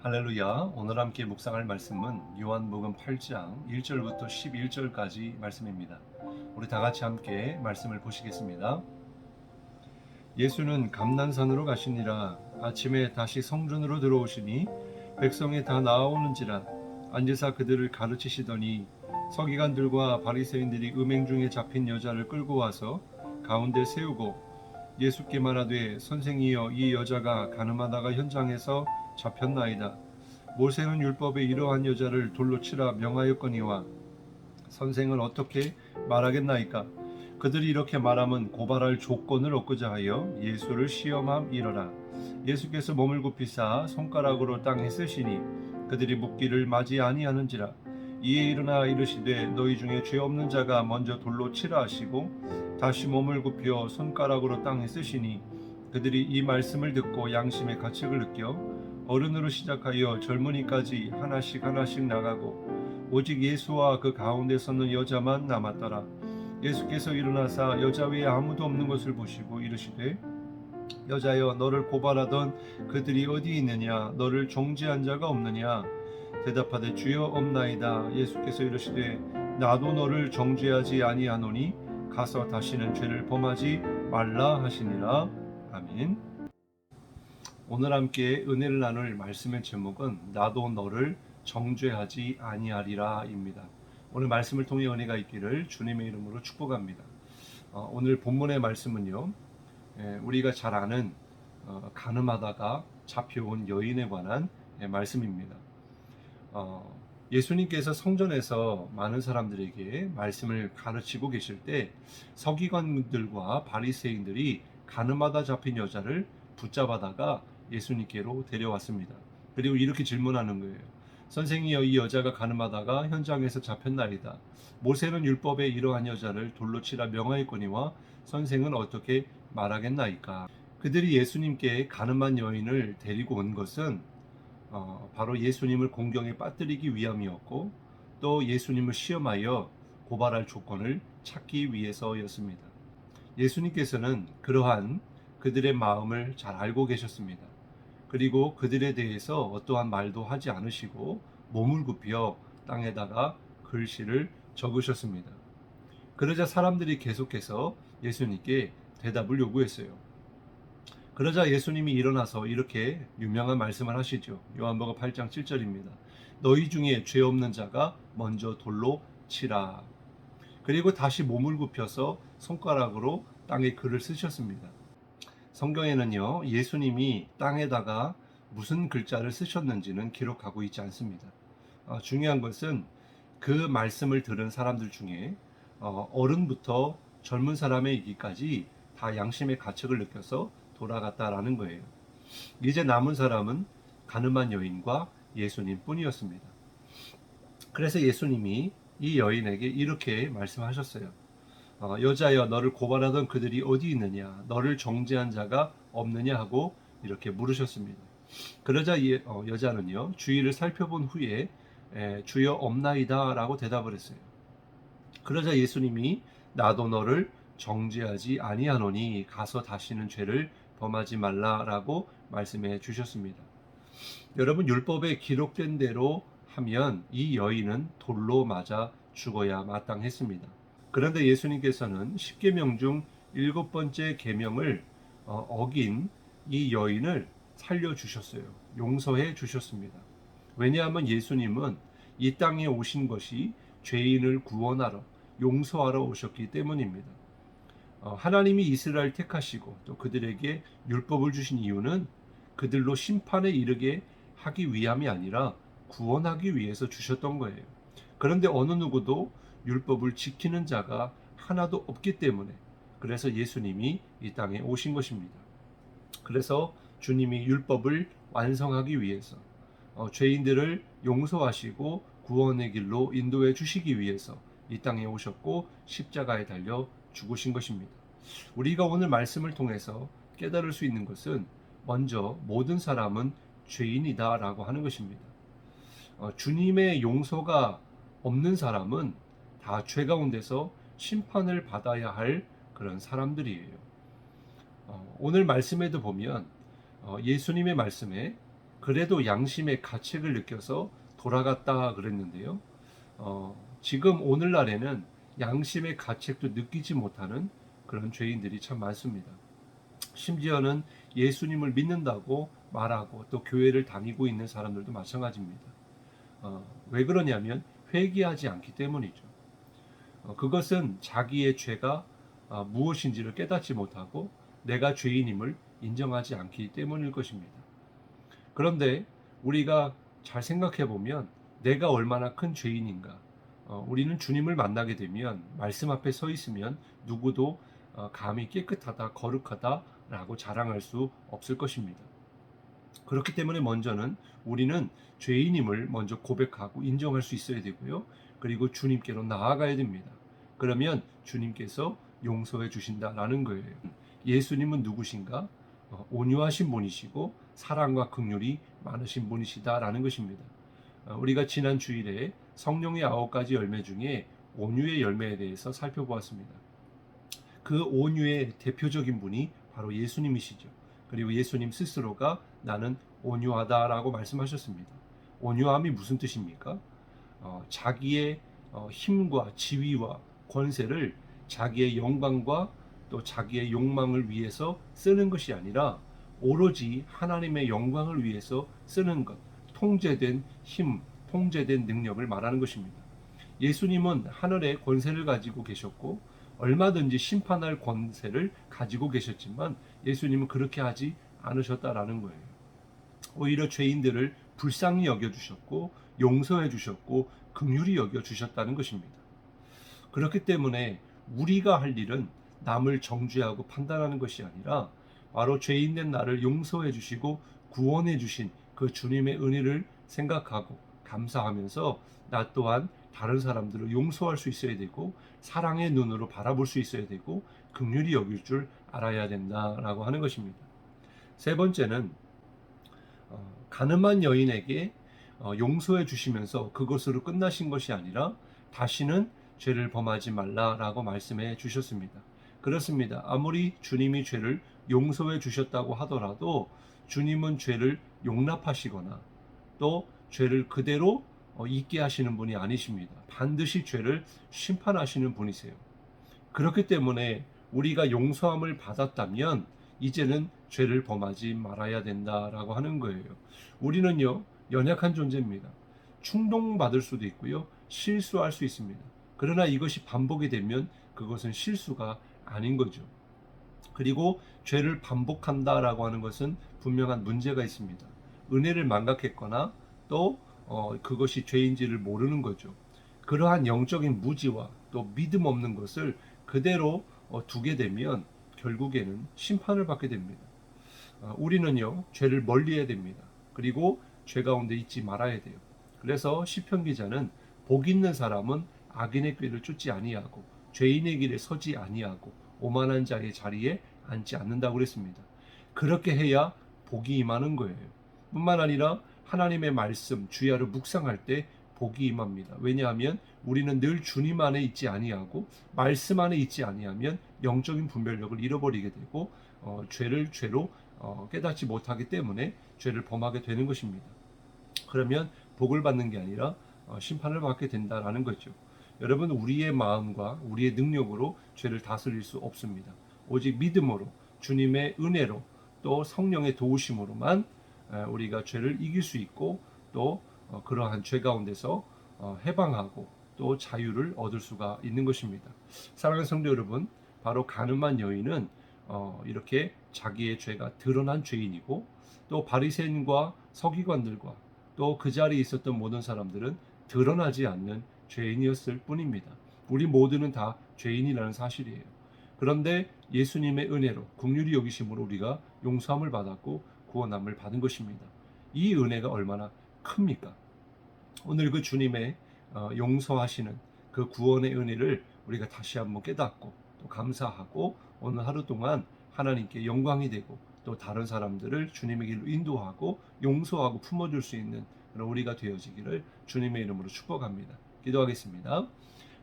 할렐루야. 오늘 함께 묵상할 말씀은 요한복음 8장 1절부터 11절까지 말씀입니다. 우리 다 같이 함께 말씀을 보시겠습니다. 예수는 감난산으로 가시니라. 아침에 다시 성전으로 들어오시니 백성이 다 나아오는지라 앉으사 그들을 가르치시더니 서기관들과 바리새인들이 음행 중에 잡힌 여자를 끌고 와서 가운데 세우고 예수께 말하되 선생이여 이 여자가 가늠하다가 현장에서 잡혔나이다. 모세는 율법에 이러한 여자를 돌로 치라 명하였거니와 선생은 어떻게 말하겠나이까? 그들이 이렇게 말하면 고발할 조건을 얻고자 하여 예수를 시험함이러라. 예수께서 몸을 굽히사 손가락으로 땅에 쓰시니 그들이 묻기를 맞이 아니하는지라. 이에 일어나 이르시되 너희 중에 죄 없는 자가 먼저 돌로 치라 하시고 다시 몸을 굽혀 손가락으로 땅에 쓰시니 그들이 이 말씀을 듣고 양심의 가책을 느껴 어른으로 시작하여 젊은이까지 하나씩 나가고 오직 예수와 그 가운데 서는 여자만 남았더라. 예수께서 일어나사 여자 외에 아무도 없는 것을 보시고 이르시되 여자여 너를 고발하던 그들이 어디 있느냐? 너를 정죄한 자가 없느냐? 대답하되 주여 없나이다. 예수께서 이르시되 나도 너를 정죄하지 아니하노니 가서 다시는 죄를 범하지 말라 하시니라. 아멘. 오늘 함께 은혜를 나눌 말씀의 제목은 나도 너를 정죄하지 아니하리라 입니다. 오늘 말씀을 통해 은혜가 있기를 주님의 이름으로 축복합니다. 오늘 본문의 말씀은요, 우리가 잘 아는 간음하다가 잡혀온 여인에 관한 말씀입니다. 예수님께서 성전에서 많은 사람들에게 말씀을 가르치고 계실 때 서기관들과 바리새인들이 간음하다 잡힌 여자를 붙잡아다가 예수님께로 데려왔습니다. 그리고 이렇게 질문하는 거예요. 선생이여 이 여자가 간음하다가 현장에서 잡혔나이다. 모세는 율법에 이러한 여자를 돌로 치라 명하였거니와 선생은 어떻게 말하겠나이까. 그들이 예수님께 간음한 여인을 데리고 온 것은 바로 예수님을 공경에 빠뜨리기 위함이었고 또 예수님을 시험하여 고발할 조건을 찾기 위해서였습니다. 예수님께서는 그러한 그들의 마음을 잘 알고 계셨습니다. 그리고 그들에 대해서 어떠한 말도 하지 않으시고 몸을 굽혀 땅에다가 글씨를 적으셨습니다. 그러자 사람들이 계속해서 예수님께 대답을 요구했어요. 그러자 예수님이 일어나서 이렇게 유명한 말씀을 하시죠. 요한복음 8장 7절입니다. 너희 중에 죄 없는 자가 먼저 돌로 치라. 그리고 다시 몸을 굽혀서 손가락으로 땅에 글을 쓰셨습니다. 성경에는요, 예수님이 땅에다가 무슨 글자를 쓰셨는지는 기록하고 있지 않습니다. 중요한 것은 그 말씀을 들은 사람들 중에 어른부터 젊은 사람에 이기까지 다 양심의 가책을 느껴서 돌아갔다라는 거예요. 이제 남은 사람은 가늠한 여인과 예수님 뿐이었습니다. 그래서 예수님이 이 여인에게 이렇게 말씀하셨어요. 여자여 너를 고발하던 그들이 어디 있느냐? 너를 정죄한 자가 없느냐? 하고 이렇게 물으셨습니다. 그러자 여자는요 주위를 살펴본 후에 주여 없나이다 라고 대답을 했어요. 그러자 예수님이 나도 너를 정죄하지 아니하노니 가서 다시는 죄를 범하지 말라라고 말씀해 주셨습니다. 여러분 율법에 기록된 대로 하면 이 여인은 돌로 맞아 죽어야 마땅했습니다. 그런데 예수님께서는 10계명 중 7번째 계명을 어긴 이 여인을 살려주셨어요. 용서해 주셨습니다. 왜냐하면 예수님은 이 땅에 오신 것이 죄인을 구원하러 용서하러 오셨기 때문입니다. 하나님이 이스라엘 택하시고 또 그들에게 율법을 주신 이유는 그들로 심판에 이르게 하기 위함이 아니라 구원하기 위해서 주셨던 거예요. 그런데 어느 누구도 율법을 지키는 자가 하나도 없기 때문에 그래서 예수님이 이 땅에 오신 것입니다. 그래서 주님이 율법을 완성하기 위해서 죄인들을 용서하시고 구원의 길로 인도해 주시기 위해서 이 땅에 오셨고 십자가에 달려 죽으신 것입니다. 우리가 오늘 말씀을 통해서 깨달을 수 있는 것은 먼저 모든 사람은 죄인이다 라고 하는 것입니다. 주님의 용서가 없는 사람은 다 죄 가운데서 심판을 받아야 할 그런 사람들이에요. 오늘 말씀에도 보면 예수님의 말씀에 그래도 양심의 가책을 느껴서 돌아갔다 그랬는데요. 지금 오늘날에는 양심의 가책도 느끼지 못하는 그런 죄인들이 참 많습니다. 심지어는 예수님을 믿는다고 말하고 또 교회를 다니고 있는 사람들도 마찬가지입니다. 왜 그러냐면 회개하지 않기 때문이죠. 그것은 자기의 죄가 무엇인지를 깨닫지 못하고 내가 죄인임을 인정하지 않기 때문일 것입니다. 그런데 우리가 잘 생각해 보면 내가 얼마나 큰 죄인인가. 우리는 주님을 만나게 되면 말씀 앞에 서 있으면 누구도 감히 깨끗하다, 거룩하다라고 자랑할 수 없을 것입니다. 그렇기 때문에 먼저는 우리는 죄인임을 먼저 고백하고 인정할 수 있어야 되고요. 그리고 주님께로 나아가야 됩니다. 그러면 주님께서 용서해 주신다라는 거예요. 예수님은 누구신가? 온유하신 분이시고 사랑과 긍휼이 많으신 분이시다라는 것입니다. 우리가 지난 주일에 성령의 9가지 열매 중에 온유의 열매에 대해서 살펴보았습니다. 그 온유의 대표적인 분이 바로 예수님이시죠. 그리고 예수님 스스로가 나는 온유하다라고 말씀하셨습니다. 온유함이 무슨 뜻입니까? 자기의 힘과 지위와 권세를 자기의 영광과 또 자기의 욕망을 위해서 쓰는 것이 아니라 오로지 하나님의 영광을 위해서 쓰는 것, 통제된 힘, 통제된 능력을 말하는 것입니다. 예수님은 하늘의 권세를 가지고 계셨고 얼마든지 심판할 권세를 가지고 계셨지만 예수님은 그렇게 하지 않으셨다라는 거예요. 오히려 죄인들을 불쌍히 여겨주셨고 용서해 주셨고 긍휼히 여겨주셨다는 것입니다. 그렇기 때문에 우리가 할 일은 남을 정죄하고 판단하는 것이 아니라 바로 죄인된 나를 용서해 주시고 구원해 주신 그 주님의 은혜를 생각하고 감사하면서 나 또한 다른 사람들을 용서할 수 있어야 되고 사랑의 눈으로 바라볼 수 있어야 되고 긍휼히 여길 줄 알아야 된다라고 하는 것입니다. 세 번째는 가늠한 여인에게 용서해 주시면서 그것으로 끝나신 것이 아니라 다시는 죄를 범하지 말라라고 말씀해 주셨습니다. 그렇습니다. 아무리 주님이 죄를 용서해 주셨다고 하더라도 주님은 죄를 용납하시거나 또 죄를 그대로 잊게 하시는 분이 아니십니다. 반드시 죄를 심판하시는 분이세요. 그렇기 때문에 우리가 용서함을 받았다면 이제는 죄를 범하지 말아야 된다라고 하는 거예요. 우리는요, 연약한 존재입니다. 충동받을 수도 있고요, 실수할 수 있습니다. 그러나 이것이 반복이 되면 그것은 실수가 아닌 거죠. 그리고 죄를 반복한다라고 하는 것은 분명한 문제가 있습니다. 은혜를 망각했거나 또 그것이 죄인지를 모르는 거죠. 그러한 영적인 무지와 또 믿음 없는 것을 그대로 두게 되면 결국에는 심판을 받게 됩니다. 우리는요, 죄를 멀리해야 됩니다. 그리고 죄 가운데 있지 말아야 돼요. 그래서 시편 기자는 복 있는 사람은 악인의 꾀를 쫓지 아니하고 죄인의 길에 서지 아니하고 오만한 자의 자리에 앉지 않는다고 그랬습니다. 그렇게 해야 복이 임하는 거예요. 뿐만 아니라 하나님의 말씀 주야를 묵상할 때 복이 임합니다. 왜냐하면 우리는 늘 주님 안에 있지 아니하고 말씀 안에 있지 아니하면 영적인 분별력을 잃어버리게 되고 죄를 죄로 깨닫지 못하기 때문에 죄를 범하게 되는 것입니다. 그러면 복을 받는 게 아니라 심판을 받게 된다라는 거죠. 여러분, 우리의 마음과 우리의 능력으로 죄를 다스릴 수 없습니다. 오직 믿음으로 주님의 은혜로 또 성령의 도우심으로만 우리가 죄를 이길 수 있고 또 그러한 죄 가운데서 해방하고 또 자유를 얻을 수가 있는 것입니다. 사랑하는 성도 여러분, 바로 가늠한 여인은 이렇게 자기의 죄가 드러난 죄인이고 또 바리새인과 서기관들과 또 그 자리에 있었던 모든 사람들은 드러나지 않는 죄인이었을 뿐입니다. 우리 모두는 다 죄인이라는 사실이에요. 그런데 예수님의 은혜로 긍휼히 여기심으로 우리가 용서함을 받았고 구원함을 받은 것입니다. 이 은혜가 얼마나 큽니까? 오늘 그 주님의 용서하시는 그 구원의 은혜를 우리가 다시 한번 깨닫고 또 감사하고 오늘 하루 동안 하나님께 영광이 되고 또 다른 사람들을 주님의 길로 인도하고 용서하고 품어줄 수 있는 그런 우리가 되어지기를 주님의 이름으로 축복합니다. 기도하겠습니다.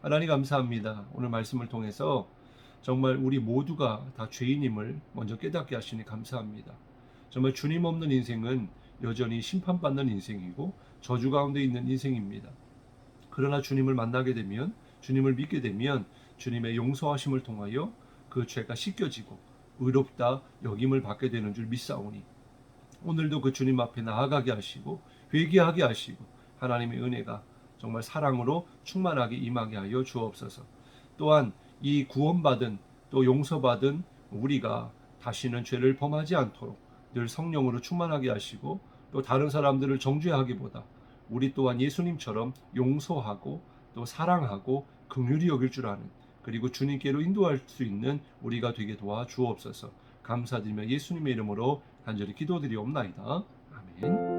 하나님 감사합니다. 오늘 말씀을 통해서 정말 우리 모두가 다 죄인임을 먼저 깨닫게 하시니 감사합니다. 정말 주님 없는 인생은 여전히 심판받는 인생이고 저주 가운데 있는 인생입니다. 그러나 주님을 만나게 되면, 주님을 믿게 되면 주님의 용서하심을 통하여 그 죄가 씻겨지고 의롭다 여김을 받게 되는 줄 믿사오니, 오늘도 그 주님 앞에 나아가게 하시고 회개하게 하시고 하나님의 은혜가 정말 사랑으로 충만하게 임하게 하여 주옵소서. 또한 이 구원받은 또 용서받은 우리가 다시는 죄를 범하지 않도록 늘 성령으로 충만하게 하시고, 또 다른 사람들을 정죄하기보다 우리 또한 예수님처럼 용서하고 또 사랑하고 긍휼히 여길 줄 아는, 그리고 주님께로 인도할 수 있는 우리가 되게 도와 주옵소서. 감사드리며 예수님의 이름으로 간절히 기도드리옵나이다. 아멘.